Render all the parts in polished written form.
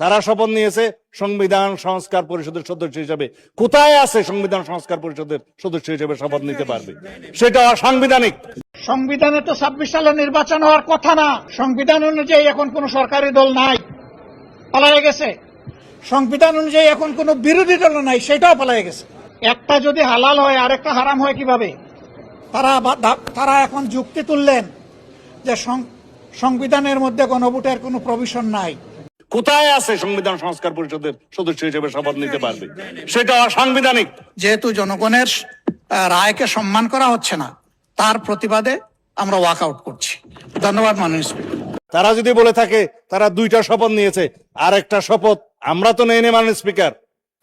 তারা শপথ নিয়েছে সংবিধান সংস্কার পরিষদের সদস্য হিসেবে। কোথায় আছে সংবিধান সংস্কার পরিষদের সদস্য হিসেবে শপথ নিতে পারবে? সেটা অসাংবিধানিক। সংবিধানে তো 26 সালে নির্বাচন হওয়ার কথা না। সংবিধান অনুযায়ী এখন কোন সরকারি দল নাই, পালায়ে গেছে। সংবিধান অনুযায়ী এখন কোন বিরোধী দল নাই, সেটাও পালায়ে গেছে। একটা যদি হালাল হয় আরেকটা হারাম হয় কিভাবে? তারা এখন যুক্তি তুললেন যে সংবিধানের মধ্যে গণভোটের কোনো প্রভিশন নাই। কোথায় আছে সংবিধান সংস্কার পরিষদের সদস্য হিসেবে শপথ নিতে পারবে? সেটা অসাংবিধানিক। যেহেতু জনগণের রায়কে সম্মান করা হচ্ছে না, তার প্রতিবাদে আমরা ওয়াক আউট করছি। ধন্যবাদ মাননীয় স্পিকার। তারা যদি বলে থাকে তারা দুইটা শপথ নিয়েছে, আর একটা শপথ আমরা তো নেই মাননীয় স্পিকার।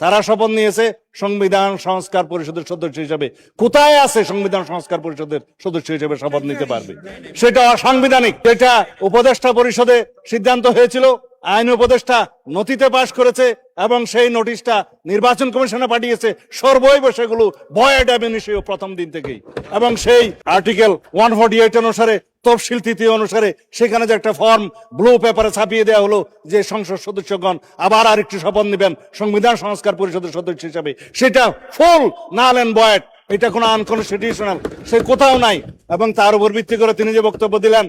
তারা শপথ নিয়েছে সংবিধান সংস্কার পরিষদের সদস্য হিসেবে। কোথায় আছে সংবিধান সংস্কার পরিষদের সদস্য হিসেবে শপথ নিতে পারবে? সেটা অসাংবিধানিক। এটা উপদেষ্টা পরিষদে সিদ্ধান্ত হয়েছিল, আইন উপদেষ্টা নথিতে পাশ করেছে এবং সেই নোটিশটা নির্বাচন কমিশনে পাঠিয়েছে। সর্বৈব সেগুলো ভয়েড অ্যাব ইনিশিও প্রথম দিন থেকেই। এবং সেই আর্টিকেল 148 অনুসারে, তফসিল তৃতীয় অনুসারে সেখানে যে একটা ফর্ম ব্লু পেপারে ছাপিয়ে দেওয়া হলো যে সংসদ সদস্যগণ আবার আরেকটি শপথ নেবেন সংবিধান সংস্কার পরিষদের সদস্য হিসাবে, সেটা ফুল নাল এন্ড ভয়েড। এটা কোনো আনকনস্টিটিউশনাল, সে কোথাও নাই। এবং তার উপর ভিত্তি করে তিনি যে বক্তব্য দিলেন,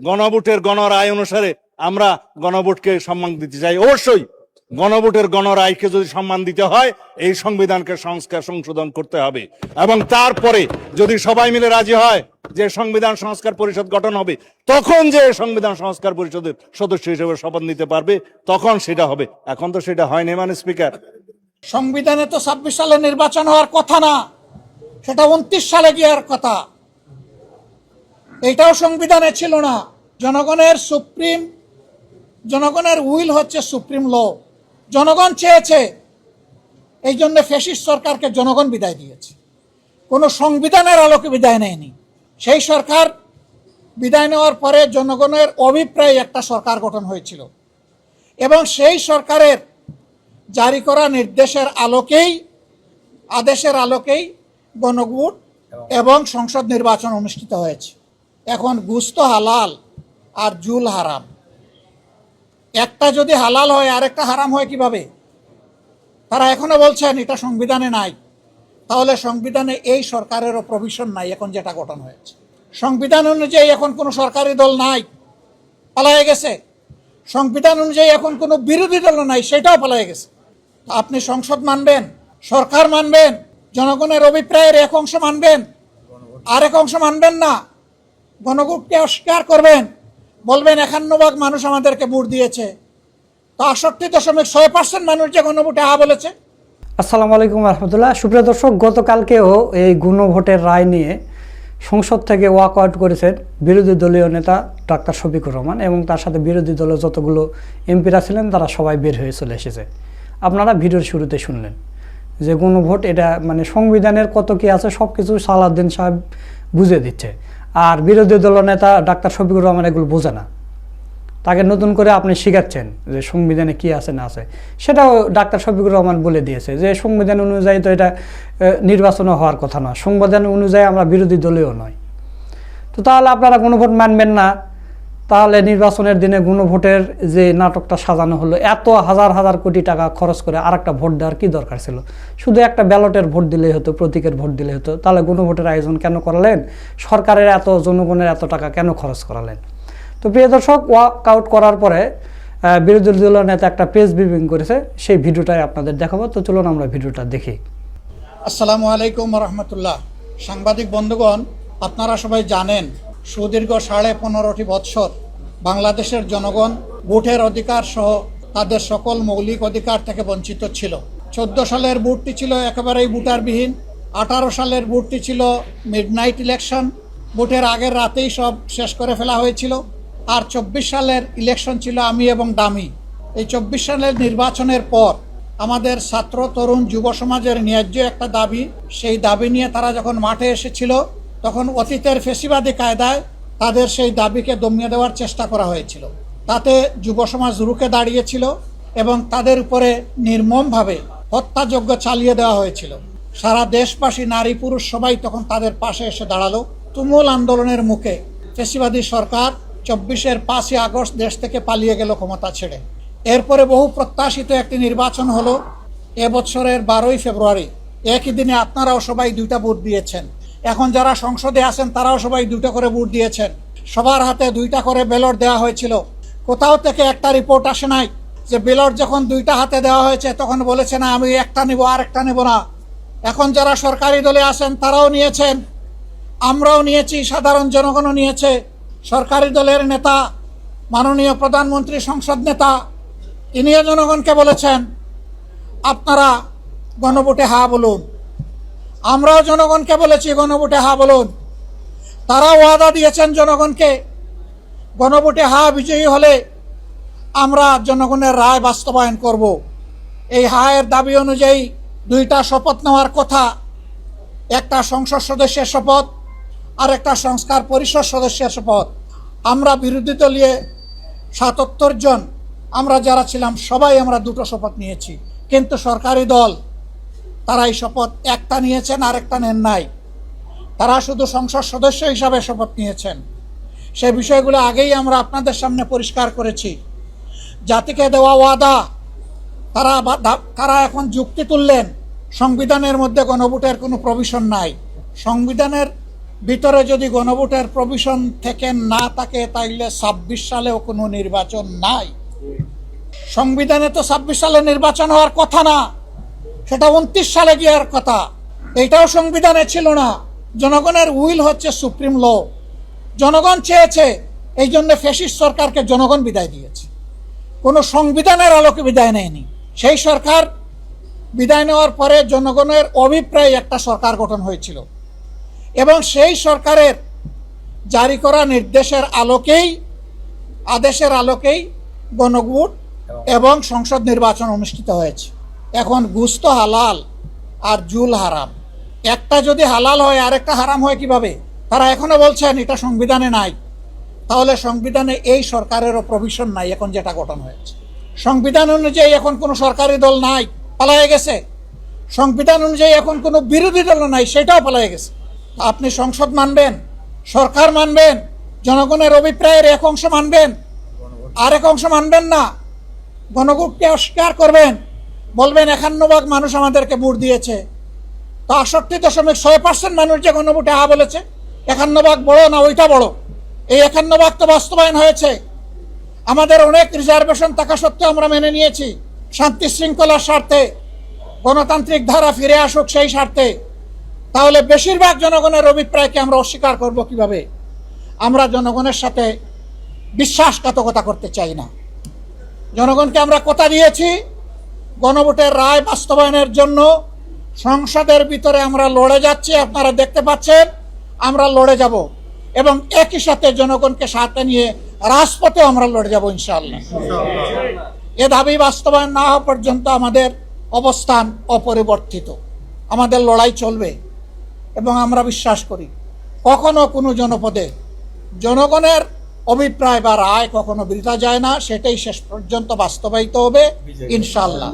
গণভোটের গণরায় অনুসারে আমরা গণভোটকে সম্মান দিতে চাই। অবশ্যই গণভোটের গণরায়কে যদি সম্মান দিতে হয়, এই সংবিধানকে সংশোধন করতে হবে। এবং তারপরে যদি সবাই মিলে রাজি হয় যে সংবিধান সংস্কার পরিষদ গঠন হবে, তখন যে সংবিধান সংস্কার পরিষদের সদস্য হিসেবে শপথ নিতে পারবে, তখন সেটা হবে। এখন তো সেটা হয়নি মাননীয় স্পিকার। সংবিধানে তো 26 সালে নির্বাচন হওয়ার কথা না, সেটা 29 সালে গিয়ার কথা। এটাও সংবিধানে ছিল না। জনগণের উইল হচ্ছে সুপ্রিম ল। জনগণ চেয়েছে, এই জন্য ফ্যাসিস্ট সরকারকে জনগণ বিদায় দিয়েছে, কোনো সংবিধানের আলোকে বিদায় নেয়নি। সেই সরকার বিদায় নেওয়ার পরে জনগণের অভিপ্রায়ে একটা সরকার গঠন হয়েছিল এবং সেই সরকারের জারি করা আদেশের আলোকেই গণভোট এবং সংসদ নির্বাচন অনুষ্ঠিত হয়েছে। এখন গুস্ত হালাল আর জুল হারাম। একটা যদি হালাল হয় আরেকটা হারাম হয় কিভাবে? তারা এখনো বলছেন এটা সংবিধানে নাই। তাহলে সংবিধানে এই সরকারেরও প্রভিশন নাই এখন যেটা গঠন হয়েছে। সংবিধান অনুযায়ী এখন কোনো সরকারি দল নাই, পালায়ে গেছে। সংবিধান অনুযায়ী এখন কোনো বিরোধী দল নাই, সেটাও পালায়ে গেছে। আপনি সংসদ মানবেন, সরকার মানবেন, জনগণের অভিপ্রায়ের এক অংশ মানবেন, আরেক অংশ মানবেন না। গণভোটকে অস্বীকার করবেন, বলবেন 51% মানুষ আমাদেরকে ভোট দিয়েছে, তো 68.6% মানুষ যে গণভোটে হা বলেছে। আসসালামু আলাইকুম রহমতুল্লাহ। সুপ্রিয় দর্শক, গতকালকেও এই গণভোটের রায় নিয়ে সংসদ থেকে ওয়াক আউট করেছেন বিরোধী দলীয় নেতা ডাক্তার শফিকুর রহমান এবং তার সাথে বিরোধী দলের যতগুলো এমপিরা ছিলেন তারা সবাই বের হয়ে চলে এসেছে। আপনারা ভিডিওর শুরুতে শুনলেন যে গণভোট এটা মানে সংবিধানের কত কি আছে সব কিছু সালাউদ্দিন সাহেব বুঝে দিচ্ছে, আর বিরোধী দল নেতা ডাক্তার শফিকুর রহমান এগুলো বোঝে না। তাকে নতুন করে আপনি শিখাচ্ছেন যে সংবিধানে কি আছে না আছে, সেটাও ডাক্তার শফিকুর রহমান বলে দিয়েছে যে সংবিধান অনুযায়ী তো এটা নির্বাচনও হওয়ার কথা নয়, সংবিধান অনুযায়ী আমরা বিরোধী দলীয় নয়। তো তাহলে আপনারা গণভোট মানবেন না, তাহলে নির্বাচনের দিনে গণভোটের যে নাটকটা সাজানো হলো, এত হাজার হাজার কোটি টাকা খরচ করে আরেকটা ভোট দেওয়ার কি দরকার ছিল? শুধু একটা ব্যালটের ভোট দিলেই হতো, প্রতীকের ভোট দিলেই হতো। তাহলে গণভোটের আয়োজন কেন করালেন? সরকারের জনগণের এত টাকা কেন খরচ করালেন? তো প্রিয় দর্শক, ওয়াক আউট করার পরে বিরোধী দলের নেতা একটা প্রেস ব্রিফিং করেছে, সেই ভিডিওটাই আপনাদের দেখাবো। তো চলুন আমরা ভিডিওটা দেখি। আসসালামু আলাইকুম রহমতুল্লাহ। সাংবাদিক বন্ধুগণ, আপনারা সবাই জানেন সুদীর্ঘ 15.5 বৎসর বাংলাদেশের জনগণ ভোটের অধিকার সহ তাদের সকল মৌলিক অধিকার থেকে বঞ্চিত ছিল। 14 সালের ভোটটি ছিল একেবারেই ভোটারবিহীন। 18 সালের ভোটটি ছিল মিডনাইট ইলেকশন, ভোটের আগের রাতেই সব শেষ করে ফেলা হয়েছিল। আর 24 সালের ইলেকশন ছিল আমি এবং দামি। এই 24 সালের নির্বাচনের পর আমাদের ছাত্র, তরুণ, যুব সমাজের ন্যায্য একটা দাবি, সেই দাবি নিয়ে তারা যখন মাঠে এসেছিল তখন অতীতের ফেসিবাদী কায়দায় তাদের সেই দাবিকে দমিয়ে দেওয়ার চেষ্টা করা হয়েছিল। তাতে যুব সমাজ রুখে দাঁড়িয়েছিল এবং তাদের উপরে নির্মমভাবে হত্যাযজ্ঞ চালিয়ে দেওয়া হয়েছিল। সারা দেশবাসী, নারী পুরুষ সবাই তখন তাদের পাশে এসে দাঁড়ালো। তুমুল আন্দোলনের মুখে ফেসিবাদী সরকার 24-এর 5ই আগস্ট দেশ থেকে পালিয়ে গেল ক্ষমতা ছেড়ে। এরপরে বহু প্রত্যাশিত একটি নির্বাচন হলো এবছরের 12ই ফেব্রুয়ারি। একই দিনে আপনারাও সবাই 2টা ভোট দিয়েছেন। এখন যারা সংসদে আছেন তারাও সবাই 2টা করে ভোট দিয়েছেন। সবার হাতে 2টা করে ব্যালট দেওয়া হয়েছিল। কোথাও থেকে একটা রিপোর্ট আসে নাই যে ব্যালট যখন 2টা হাতে দেওয়া হয়েছে তখন বলেছে না আমি একটা নেব আর একটা নেব না। এখন যারা সরকারি দলে আছেন তারাও নিয়েছেন, আমরাও নিয়েছি, সাধারণ জনগণও নিয়েছে। সরকারি দলের নেতা, মাননীয় প্রধানমন্ত্রী, সংসদ নেতা, তিনিও জনগণকে বলেছেন আপনারা গণভোটে হা বলুন। আমরাও জনগণকে বলেছি গণভোটে হা বলুন। তারা ওয়াদা দিয়েছেন জনগণকে গণভোটে হা বিজয়ী হলে আমরা জনগণের রায় বাস্তবায়ন করব। এই হায়ের দাবি অনুযায়ী 2টা শপথ নেওয়ার কথা, একটা সংসদ সদস্যের শপথ আর একটা সংস্কার পরিষদ সদস্যের শপথ। আমরা বিরোধী দলীয় 77 জন আমরা যারা ছিলাম সবাই আমরা 2টো শপথ নিয়েছি, কিন্তু সরকারি দল তারা এই শপথ একটা নিয়েছেন আর একটা নেন নাই। তারা শুধু সংসদ সদস্য হিসাবে শপথ নিয়েছেন। সেই বিষয়গুলো আগেই আমরা আপনাদের সামনে পরিষ্কার করেছি। জাতিকে দেওয়া ওয়াদা তারা এখন যুক্তি তুললেন সংবিধানের মধ্যে গণভোটের কোনো প্রভিশন নাই। সংবিধানের ভিতরে যদি গণভোটের প্রভিশন থেকে না থাকে তাইলে 26 সালেও কোনো নির্বাচন নাই। সংবিধানে তো 26 সালে নির্বাচন হওয়ার কথা না, সেটা 29 সালে গিয়ার কথা। এটাও সংবিধানে ছিল না। জনগণের উইল হচ্ছে সুপ্রিম ল। জনগণ চেয়েছে, এই জন্য ফ্যাসিস্ট সরকারকে জনগণ বিদায় দিয়েছে, কোনো সংবিধানের আলোকে বিদায় নেয়নি। সেই সরকার বিদায় নেওয়ার পরে জনগণের অভিপ্রায়ে একটা সরকার গঠন হয়েছিল এবং সেই সরকারের জারি করা নির্দেশের আদেশের আলোকেই গণভোট এবং সংসদ নির্বাচন অনুষ্ঠিত হয়েছে। এখন গুস্ত হালাল আর জুল হারাম। একটা যদি হালাল হয় আরেকটা হারাম হয় কিভাবে? তারা এখনো বলছেন এটা সংবিধানে নাই। তাহলে সংবিধানে এই সরকারেরও প্রভিশন নাই। এখন যেটা গঠন হয়েছে সংবিধান অনুযায়ী এখন কোনো সরকারি দল নাই, পালায়ে গেছে। সংবিধান অনুযায়ী এখন কোনো বিরোধী দল নাই, সেটাও পালায়ে গেছে। আপনি সংসদ মানবেন, সরকার মানবেন, জনগণের অভিপ্রায়ের এক অংশ মানবেন, আরেক অংশ মানবেন না। গণভোটকে অস্বীকার করবেন, বলবেন 51% মানুষ আমাদেরকে ভোট দিয়েছে। তো 68.6% মানুষ যে গণভোটে হা বলেছে, 51% বড় না ওইটা বড়? এই 51% তো বাস্তবায়ন হয়েছে। আমাদের অনেক রিজার্ভেশন থাকা সত্ত্বেও আমরা মেনে নিয়েছি, শান্তি শৃঙ্খলার স্বার্থে, গণতান্ত্রিক ধারা ফিরে আসুক সেই স্বার্থে। তাহলে বেশিরভাগ জনগণের অভিপ্রায়কে আমরা অস্বীকার করব কিভাবে? আমরা জনগণের সাথে বিশ্বাসঘাতকতা করতে চাই না। জনগণকে আমরা কথা দিয়েছি গণভোটের রায় বাস্তবায়নের জন্য সংসদের ভিতরে আমরা লড়ে যাচ্ছি। আপনারা দেখতে পাচ্ছেন আমরা লড়ে যাব এবং একই সাথে জনগণকে সাথে নিয়ে রাজপথে আমরা লড়ে যাব ইনশাআল্লাহ। এ দাবি বাস্তবায়ন না হওয়া পর্যন্ত আমাদের অবস্থান অপরিবর্তিত, আমাদের লড়াই চলবে এবং আমরা বিশ্বাস করি কখনো কোনো জনপদে জনগণের অভিপ্রায় বা রায় কখনো বৃথা যায় না। সেটাই শেষ পর্যন্ত বাস্তবায়িত হবে ইনশাআল্লাহ।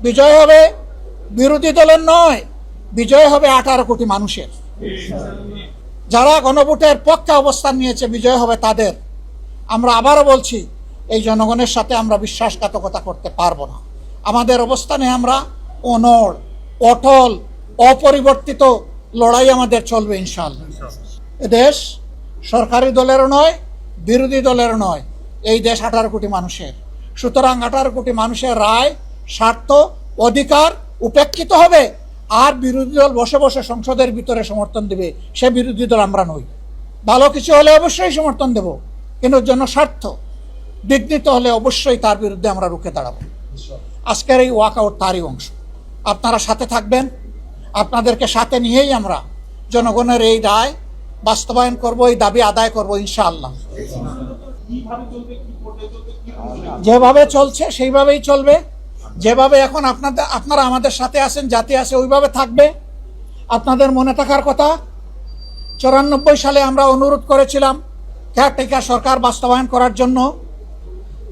বিজয় হবে বিরোধী দলের নয়, বিজয় হবে 18 কোটি মানুষের। যারা গণভোটের পক্ষে অবস্থান নিয়েছে বিজয় হবে তাদের। আমরা আবারও বলছি, এই জনগণের সাথে আমরা বিশ্বাসঘাতকতা করতে পারবো না। আমাদের অবস্থানে আমরা অনড়, অটল, অপরিবর্তিত লড়াই আমাদের চলবে ইনশাআল্লাহ। দেশ সরকারি দলেরও নয়, বিরোধী দলেরও নয়, এই দেশ 18 কোটি মানুষের। সুতরাং 18 কোটি মানুষের রায়, স্বার্থ, অধিকার উপেক্ষিত হবে আর বিরোধী দল বসে বসে সংসদের ভিতরে সমর্থন দেবে, সে বিরোধী দল আমরা নই। ভালো কিছু হলে অবশ্যই সমর্থন দেব, কিন্তু জনস্বার্থ বিঘ্নিত হলে অবশ্যই তার বিরুদ্ধে আমরা রুখে দাঁড়াবো। আজকের এই ওয়াকআউট তারই অংশ। আপনারা সাথে থাকবেন, আপনাদেরকে সাথে নিয়েই আমরা জনগণের এই রায় বাস্তবায়ন করব, এই দাবি আদায় করব ইনশাআল্লাহ। যেভাবে চলছে সেইভাবেই চলবে। যেভাবে এখন আপনারা আমাদের সাথে আছেন, জাতি আছে, ওইভাবে থাকবে। আপনাদের মনে থাকার কথা 94 সালে আমরা অনুরোধ করেছিলাম কেয়ারটেকার সরকার বাস্তবায়ন করার জন্য।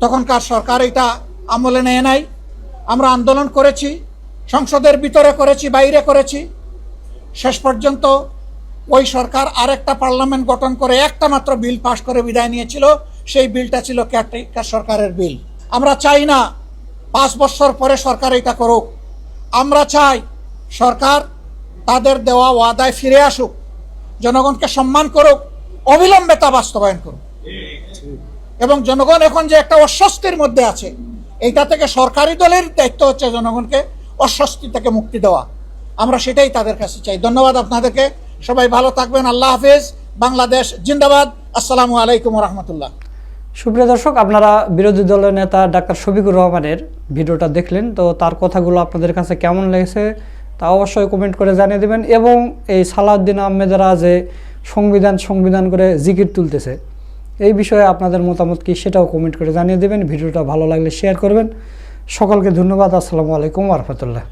তখনকার সরকার এটা আমলে নেয় নাই। আমরা আন্দোলন করেছি, সংসদের ভিতরে করেছি, বাইরে করেছি। শেষ পর্যন্ত ওই সরকার আরেকটা পার্লামেন্ট গঠন করে একটা মাত্র বিল পাশ করে বিদায় নিয়েছিল। সেই বিলটা ছিল কেয়ারটেকার সরকারের বিল। আমরা চাই না 5 বছর পরে সরকার এটা করুক। আমরা চাই সরকার তাদের দেওয়া ওয়াদায় ফিরে আসুক, জনগণকে সম্মান করুক, অবিলম্বে তা বাস্তবায়ন করুক। এবং জনগণ এখন যে একটা অস্বস্তির মধ্যে আছে, এইটা থেকে সরকারি দলের দায়িত্ব হচ্ছে জনগণকে অস্বস্তি থেকে মুক্তি দেওয়া। আমরা সেটাই তাদের কাছে চাই। ধন্যবাদ আপনাদেরকে। সবাই ভালো থাকবেন। আল্লাহ হাফেজ। বাংলাদেশ জিন্দাবাদ। আসসালামু আলাইকুম রহমতুল্লাহ। সুপ্রিয় দর্শক, আপনারা বিরোধী দলের নেতা ডাক্তার শফিকুর রহমানের ভিডিওটা দেখলেন, তো তার কথাগুলো আপনাদের কাছে কেমন লেগেছে তা অবশ্যই কমেন্ট করে জানিয়ে দেবেন। এবং এই সালাউদ্দিন আহমেদরা যে সংবিধান করে জিকির তুলতেছে, এই বিষয়ে আপনাদের মতামত কি সেটাও কমেন্ট করে জানিয়ে দেবেন। ভিডিওটা ভালো লাগলে শেয়ার করবেন। সকলকে ধন্যবাদ। আসসালামু আলাইকুম ওয়া রাহমাতুল্লাহ।